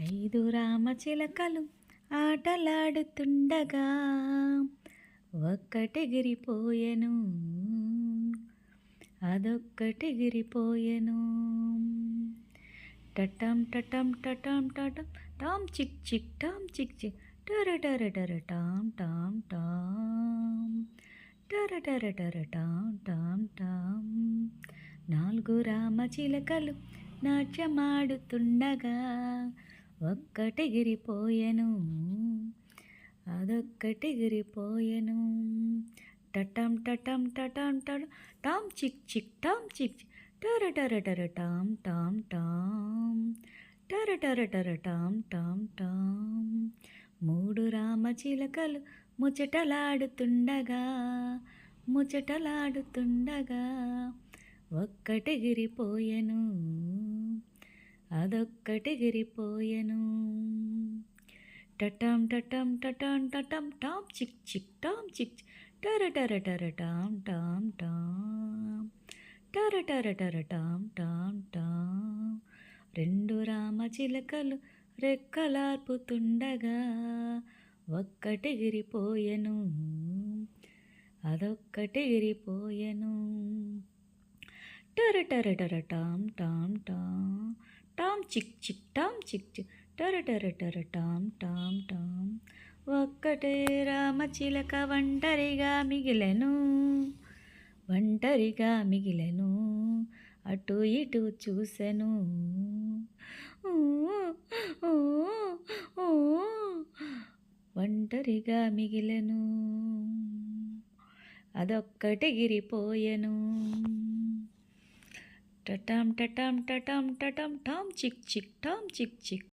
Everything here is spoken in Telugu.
ఐదు రామచిలకలు ఆటలాడుతుండగా ఒక్కటెగిరిపోయెను, అదొక్కటెగిరిపోయెను. టటం టటం టటం టటం టామ్ చిక్ చిక్ టామ్ చిక్ చిక్ టర్ టర్ టర్ టామ్ టామ్ టామ్ టర్ టర్ టర్ టామ్ టామ్ టామ్. నాలుగు రామచిలకలు నాట్యమాడుతుండగా ఒక్కటెగిరిపోయెను, అదొక్కటెగిరిపోయెను. టటం టటం టటం టటం టామ్ చిక్ చిక్ టామ్ చిక్ చిక్ టర్ టర్ టర్ టామ్ టామ్ టామ్ టర్ టర్ టర్ టామ్ టామ్ టామ్. మూడు రామచిలకలు ముచ్చటలాడుతుండగా ముచ్చటలాడుతుండగా ఒక్కటెగిరిపోయెను, అదొక్కటెగిరిపోయెను. టటం టటం టటం టటం టామ్ చిక్ చిక్ టామ్ చిక్ చిక్ టర్ టర్ టర్ టామ్ టామ్ టామ్ టర్ టర్ టర్ టామ్ టామ్ టామ్. రెండు రామచిలకలు రెక్కలార్పుతుండగా ఒక్కటెగిరిపోయెను, అదొక్కటెగిరిపోయెను. టర్ టర్ టర్ టామ్ టామ్ టామ్ టామ్ చిక్ చిక్ టామ్ చిక్ చిక్ టర్ టర్ టర్ టామ్ టామ్ టామ్. ఒక్కటే రామచిలక ఒంటరిగా మిగిలెను, ఒంటరిగా మిగిలెను, అటు ఇటు చూసెను. ఒంటరిగా మిగిలెను, అదొక్కటెగిరిపోయెను. టటం టటం టటం టటం టామ్ చిక్ చిక్ టామ్ చిక్ చిక్